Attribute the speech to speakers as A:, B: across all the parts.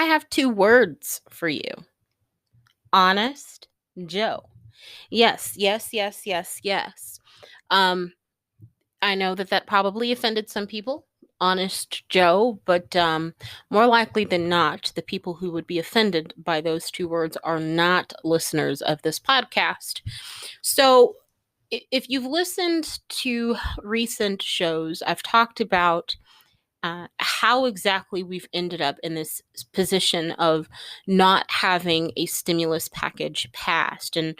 A: have two words for you. Honest Joe. Yes, yes, yes, yes, yes. Um, I know that probably offended some people, Honest Joe, but more likely than not, the people who would be offended by those two words are not listeners of this podcast. So, if you've listened to recent shows, I've talked about how exactly we've ended up in this position of not having a stimulus package passed. And,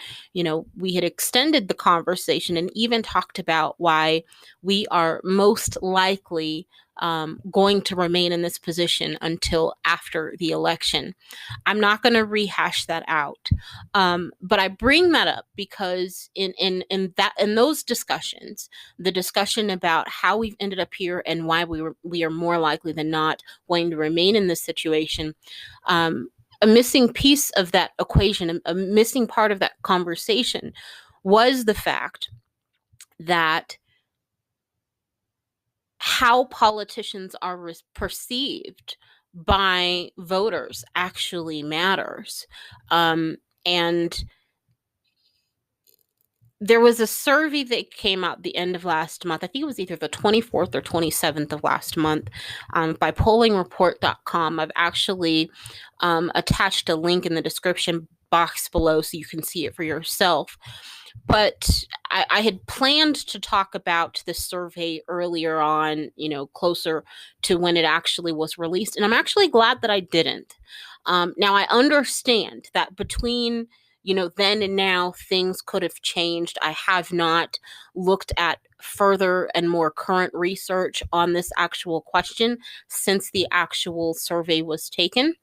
A: we had extended the conversation and even talked about why we are most likely going to remain in this position until after the election. I'm not going to rehash that out, but I bring that up because in those discussions, the discussion about how we've ended up here and why we are more likely than not going to remain in this situation. A missing piece of that equation, a missing part of that conversation, was the fact that how politicians are perceived by voters actually matters. And there was a survey that came out the end of last month. I think it was either the 24th or 27th of last month, by pollingreport.com. I've actually attached a link in the description box below so you can see it for yourself. But I had planned to talk about this survey earlier on, closer to when it actually was released. And I'm actually glad that I didn't. Now, I understand that between then and now, things could have changed. I have not looked at further and more current research on this actual question since the actual survey was taken.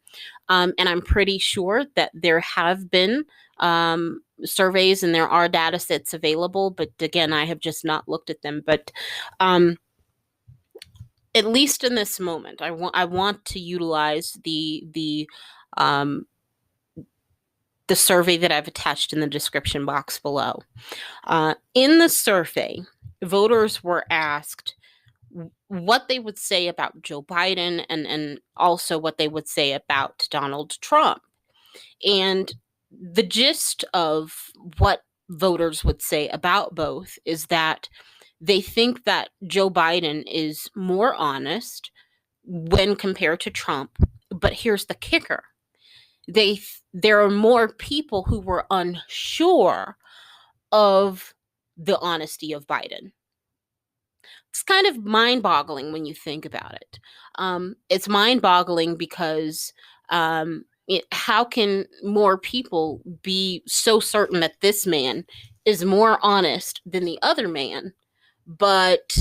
A: And I'm pretty sure that there have been surveys and there are data sets available. But again, I have just not looked at them. But at least in this moment, I want to utilize the survey that I've attached in the description box below. In the survey, voters were asked what they would say about Joe Biden and also what they would say about Donald Trump. And the gist of what voters would say about both is that they think that Joe Biden is more honest when compared to Trump. But here's the kicker. There are more people who were unsure of the honesty of Biden. It's kind of mind-boggling when you think about it. It's mind-boggling because how can more people be so certain that this man is more honest than the other man, but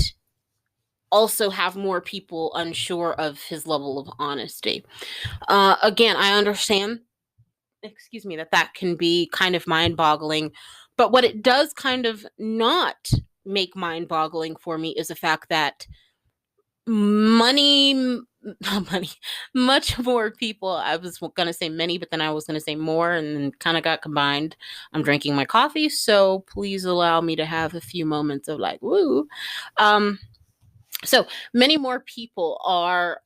A: also have more people unsure of his level of honesty? Again, I understand, that can be kind of mind-boggling, but what it does kind of not make mind-boggling for me is the fact that much more people, I was going to say many, but then I was going to say more and then kind of got combined. I'm drinking my coffee, so please allow me to have a few moments of like, woo. So many more people are,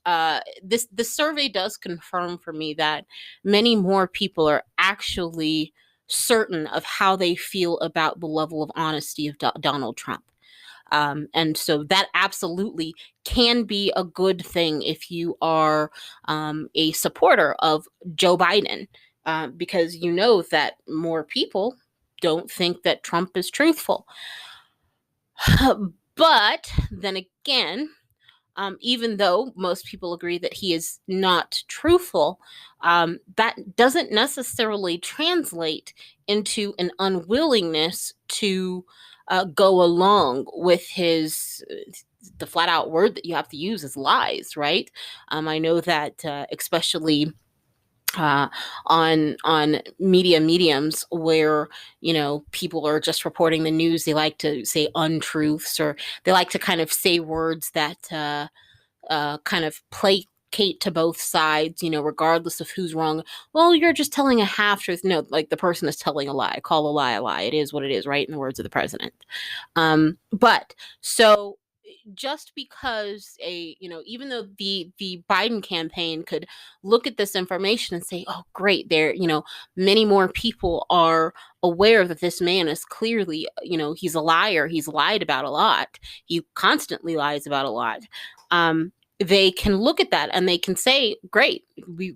A: this survey does confirm for me that many more people are actually certain of how they feel about the level of honesty of Donald Trump. And so that absolutely can be a good thing if you are a supporter of Joe Biden, because you know that more people don't think that Trump is truthful. But then again, even though most people agree that he is not truthful, that doesn't necessarily translate into an unwillingness to go along with the flat out word that you have to use is lies, right? I know that especially on mediums where people are just reporting the news, they like to say untruths, or they like to kind of say words that kind of placate to both sides, regardless of who's wrong. Well, you're just telling a half truth. No, like the person is telling a lie. Call a lie a lie. It is what it is, right? In the words of the president. But so just because even though the Biden campaign could look at this information and say, oh great, many more people are aware that this man is clearly, he's a liar, he's lied about a lot, he constantly lies about a lot. They can look at that and they can say, great,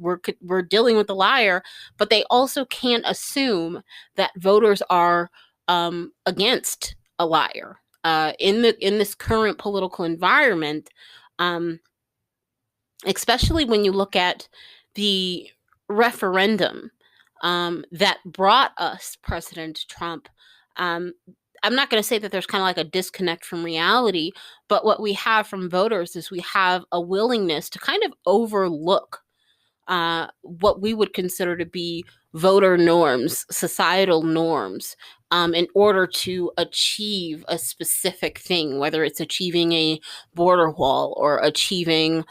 A: we're dealing with a liar, but they also can't assume that voters are against a liar. In this current political environment, especially when you look at the referendum that brought us President Trump. I'm not going to say that there's kind of like a disconnect from reality, but what we have from voters is we have a willingness to kind of overlook what we would consider to be voter norms, societal norms, in order to achieve a specific thing, whether it's achieving a border wall or achieving,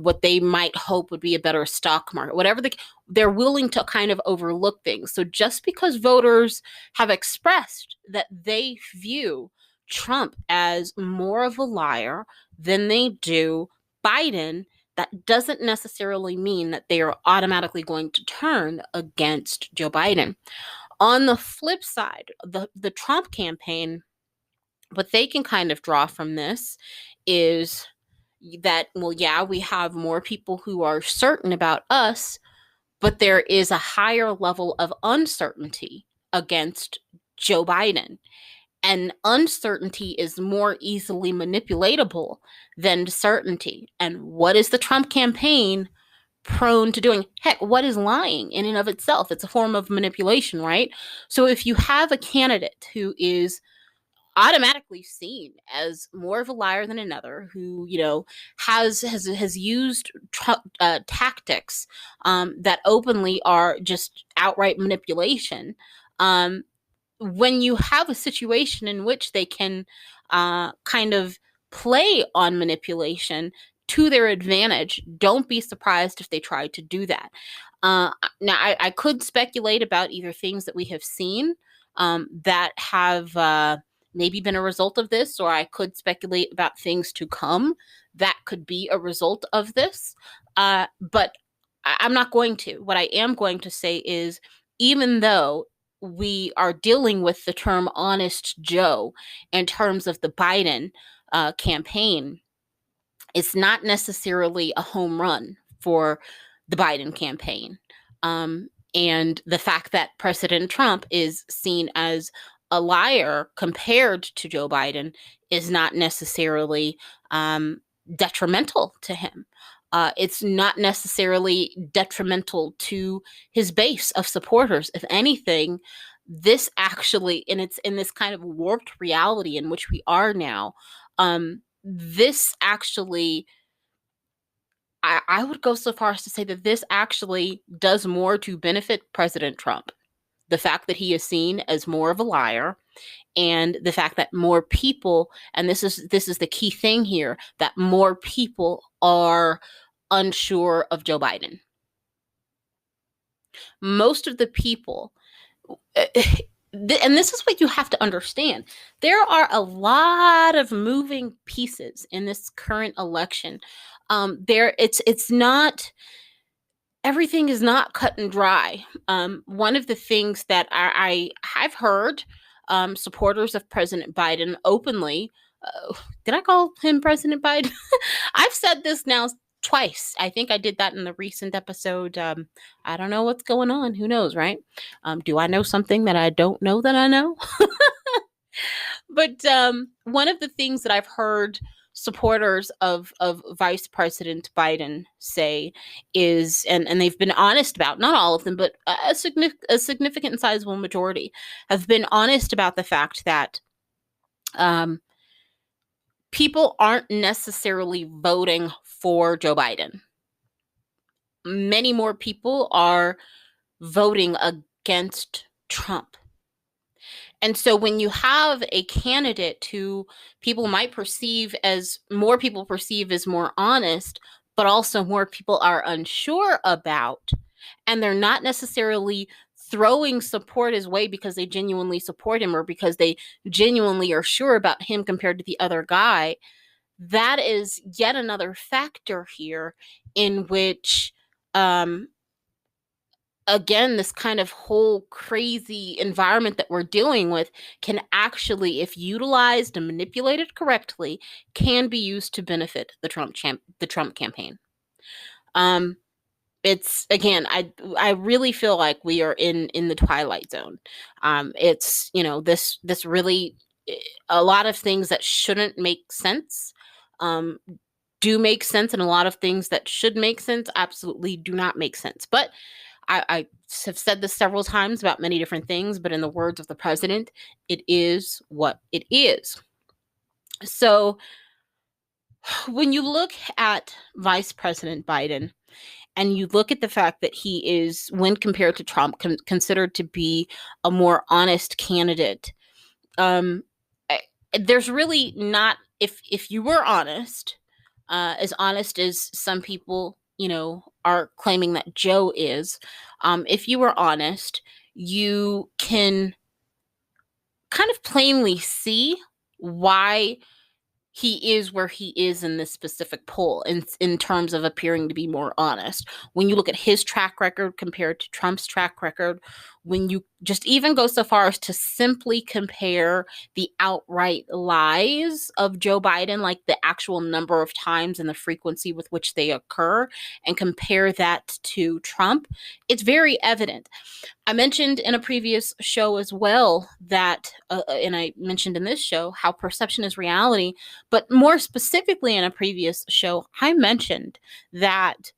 A: what they might hope would be a better stock market, whatever they're willing to kind of overlook things. So just because voters have expressed that they view Trump as more of a liar than they do Biden, that doesn't necessarily mean that they are automatically going to turn against Joe Biden. On the flip side, the Trump campaign, what they can kind of draw from this is that, well, yeah, we have more people who are certain about us, but there is a higher level of uncertainty against Joe Biden. And uncertainty is more easily manipulatable than certainty. And what is the Trump campaign prone to doing? Heck, what is lying in and of itself? It's a form of manipulation, right? So if you have a candidate who is automatically seen as more of a liar than another, who has used tactics that openly are just outright manipulation, when you have a situation in which they can kind of play on manipulation to their advantage, don't be surprised if they try to do that. Now, I could speculate about either things that we have seen that have maybe been a result of this, or I could speculate about things to come that could be a result of this. But I'm not going to. What I am going to say is, even though we are dealing with the term honest Joe in terms of the Biden campaign, it's not necessarily a home run for the Biden campaign. And the fact that President Trump is seen as a liar compared to Joe Biden is not necessarily detrimental to him. It's not necessarily detrimental to his base of supporters. If anything, this actually, and it's in this kind of warped reality in which we are now, this actually, I would go so far as to say that this actually does more to benefit President Trump. The fact that he is seen as more of a liar, and the fact that more people, and this is the key thing here, that more people are unsure of Joe Biden. Most of the people, and this is what you have to understand, there are a lot of moving pieces in this current election. It's not, everything is not cut and dry. One of the things that I've heard supporters of President Biden openly, did I call him President Biden? I've said this now twice. I think I did that in the recent episode. I don't know what's going on. Who knows, right? Do I know something that I don't know that I know? But one of the things that I've heard supporters of Vice President Biden say is, and they've been honest about, not all of them, but a significant and sizable majority have been honest about the fact that people aren't necessarily voting for Joe Biden. Many more people are voting against Trump. And so when you have a candidate who more people perceive as more honest, but also more people are unsure about, and they're not necessarily throwing support his way because they genuinely support him or because they genuinely are sure about him compared to the other guy, that is yet another factor here in which, again, this kind of whole crazy environment that we're dealing with can actually, if utilized and manipulated correctly, can be used to benefit the Trump campaign. It's, again, I really feel like we are in the twilight zone. It's, this really, a lot of things that shouldn't make sense do make sense, and a lot of things that should make sense absolutely do not make sense. But I have said this several times about many different things, but in the words of the president, it is what it is. So when you look at Vice President Biden and you look at the fact that he is, when compared to Trump, considered to be a more honest candidate, there's really not, if you were honest as some people, are claiming that Joe is, if you were honest, you can kind of plainly see why he is where he is in this specific poll in terms of appearing to be more honest. When you look at his track record compared to Trump's track record, when you just even go so far as to simply compare the outright lies of Joe Biden, like the actual number of times and the frequency with which they occur, and compare that to Trump, it's very evident. I mentioned in a previous show as well that, and I mentioned in this show, how perception is reality. But more specifically in a previous show, I mentioned that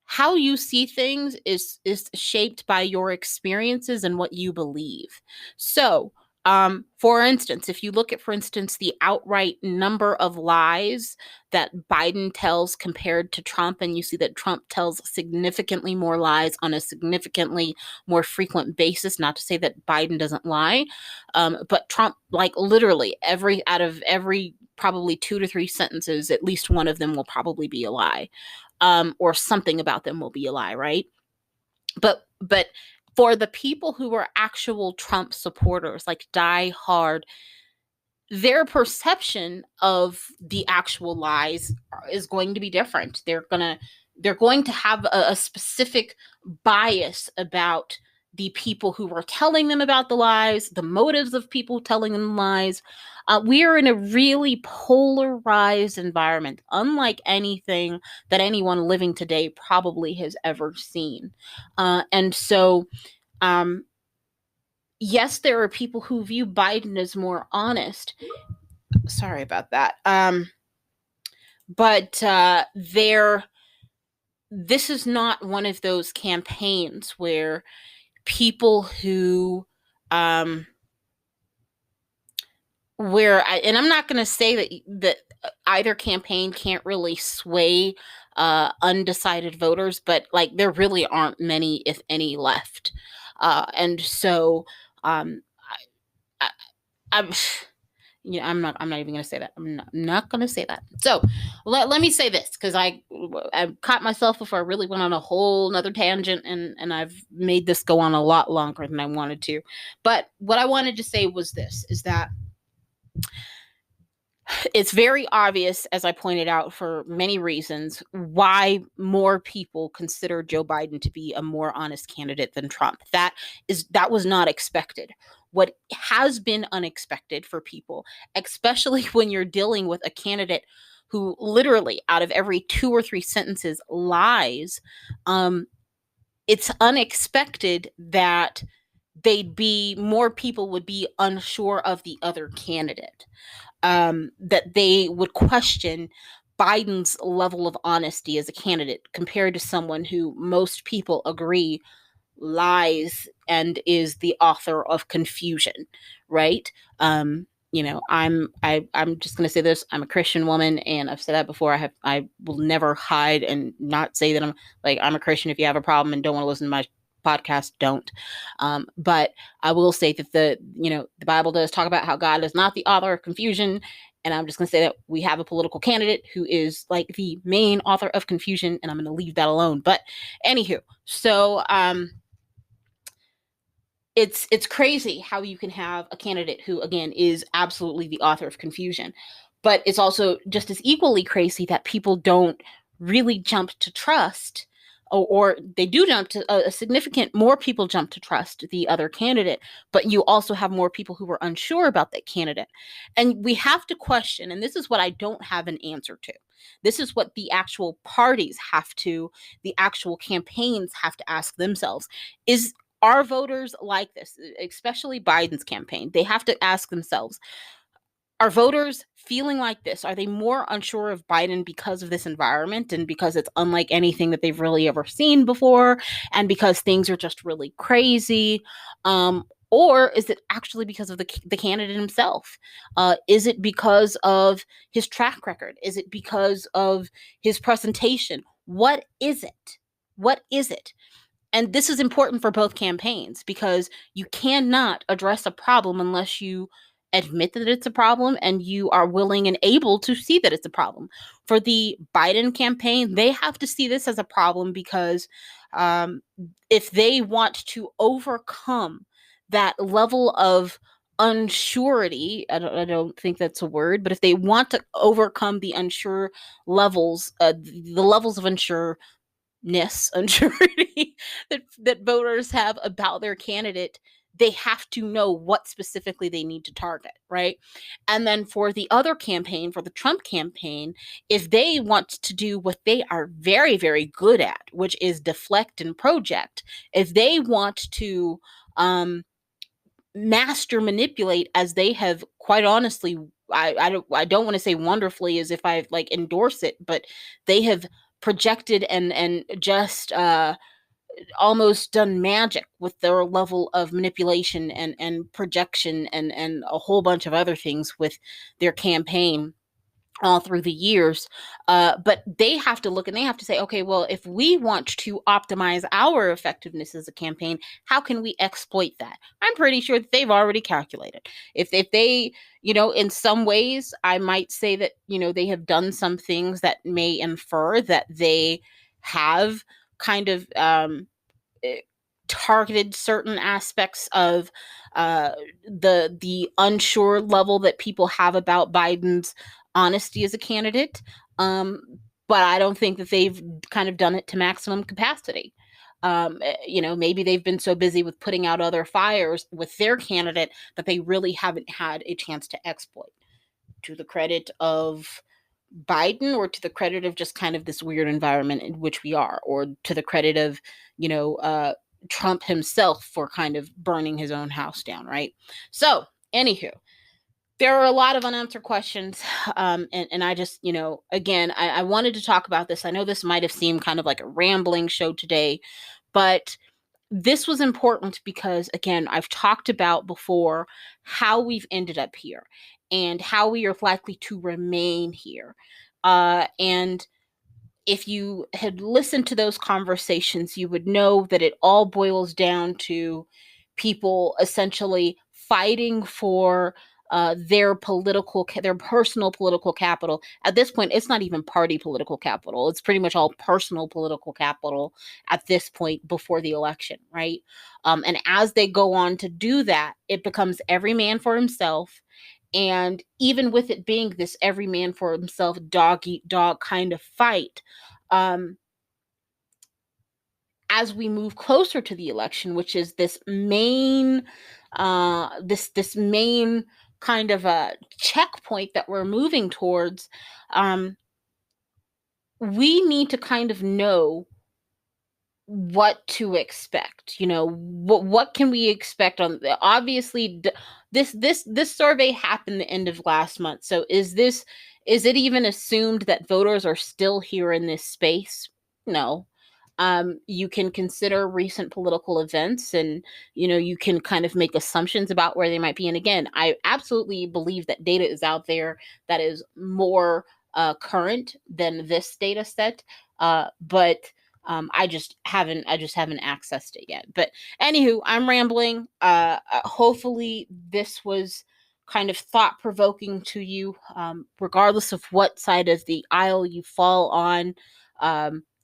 A: how you see things is shaped by your experiences and what you believe. So, for instance, if you look at, for instance, the outright number of lies that Biden tells compared to Trump, and you see that Trump tells significantly more lies on a significantly more frequent basis, not to say that Biden doesn't lie, but Trump, like literally out of every probably 2 to 3 sentences, at least one of them will probably be a lie, or something about them will be a lie, right? But for the people who are actual Trump supporters, like die hard, their perception of the actual lies is going to be different. They're going to have a specific bias about the people who are telling them about the lies, the motives of people telling them lies. We are in a really polarized environment, unlike anything that anyone living today probably has ever seen. And so, yes, there are people who view Biden as more honest. Sorry about that. But this is not one of those campaigns where people who, and I'm not going to say that either campaign can't really sway undecided voters, but like there really aren't many, if any, left. And so I'm not even going to say that. I'm not going to say that. So let me say this, because I caught myself before I really went on a whole nother tangent, and I've made this go on a lot longer than I wanted to. But what I wanted to say was this, is that it's very obvious, as I pointed out, for many reasons, why more people consider Joe Biden to be a more honest candidate than Trump. That was not expected. What has been unexpected for people, especially when you're dealing with a candidate who literally out of every 2 or 3 sentences lies, it's unexpected that more people would be unsure of the other candidate. That they would question Biden's level of honesty as a candidate compared to someone who most people agree lies and is the author of confusion, right? I'm just going to say this. I'm a Christian woman, and I've said that before. I will never hide and not say that I'm a Christian. If you have a problem and don't want to listen to my podcast, don't. But I will say that the Bible does talk about how God is not the author of confusion. And I'm just going to say that we have a political candidate who is like the main author of confusion, and I'm going to leave that alone. But anywho, so it's crazy how you can have a candidate who, again, is absolutely the author of confusion, but it's also just as equally crazy that people don't really jump to trust, or they do jump to a significant more people jump to trust the other candidate, but you also have more people who are unsure about that candidate. And we have to question, and this is what I don't have an answer to. This is what the actual parties have to, the actual campaigns have to ask themselves: is are voters like this, especially Biden's campaign? They have to ask themselves, are voters feeling like this? Are they more unsure of Biden because of this environment and because it's unlike anything that they've really ever seen before and because things are just really crazy? Or is it actually because of the candidate himself? Is it because of his track record? Is it because of his presentation? What is it? What is it? And this is important for both campaigns because you cannot address a problem unless you admit that it's a problem and you are willing and able to see that it's a problem. For the Biden campaign, they have to see this as a problem because um, if they want to overcome that level of unsurety, I don't think that's a word, but if they want to overcome the unsure levels, the levels of unsure uncertainty that voters have about their candidate, they have to know what specifically they need to target, right? And then for the other campaign, for the Trump campaign, if they want to do what they are very, very good at, which is deflect and project, if they want to master manipulate, as they have quite honestly, I don't want to say wonderfully as if I like endorse it, but they have projected and just almost done magic with their level of manipulation and projection and a whole bunch of other things with their campaign all through the years. But they have to look and they have to say, okay, well, if we want to optimize our effectiveness as a campaign, how can we exploit that? I'm pretty sure that they've already calculated. If they, in some ways, I might say that, they have done some things that may infer that they have kind of targeted certain aspects of the unsure level that people have about Biden's honesty as a candidate. But I don't think that they've kind of done it to maximum capacity. Maybe they've been so busy with putting out other fires with their candidate that they really haven't had a chance to exploit. To the credit of Biden, or to the credit of just kind of this weird environment in which we are, or to the credit of, Trump himself for kind of burning his own house down, right? So, anywho, there are a lot of unanswered questions. And I just, again, I wanted to talk about this. I know this might have seemed kind of like a rambling show today, but this was important because, again, I've talked about before how we've ended up here and how we are likely to remain here. And if you had listened to those conversations, you would know that it all boils down to people essentially fighting for their personal political capital. At this point, it's not even party political capital. It's pretty much all personal political capital at this point before the election, right? And as they go on to do that, it becomes every man for himself. And even with it being this every man for himself, dog eat dog kind of fight, um, as we move closer to the election, which is this main, this main kind of a checkpoint that we're moving towards, we need to kind of know what to expect. What can we expect on obviously this survey happened the end of last month. So is it even assumed that voters are still here in this space? No. You can consider recent political events, and you can kind of make assumptions about where they might be. And again, I absolutely believe that data is out there that is more current than this data set, but I just haven't accessed it yet. But anywho, I'm rambling. Hopefully this was kind of thought provoking to you, regardless of what side of the aisle you fall on.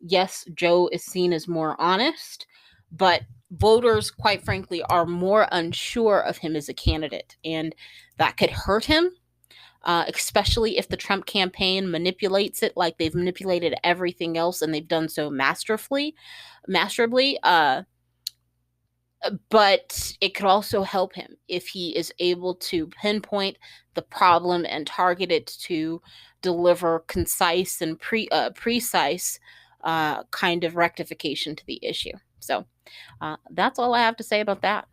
A: Yes, Joe is seen as more honest, but voters, quite frankly, are more unsure of him as a candidate, and that could hurt him, especially if the Trump campaign manipulates it like they've manipulated everything else, and they've done so masterfully. But it could also help him if he is able to pinpoint the problem and target it to deliver concise and precise kind of rectification to the issue. So that's all I have to say about that.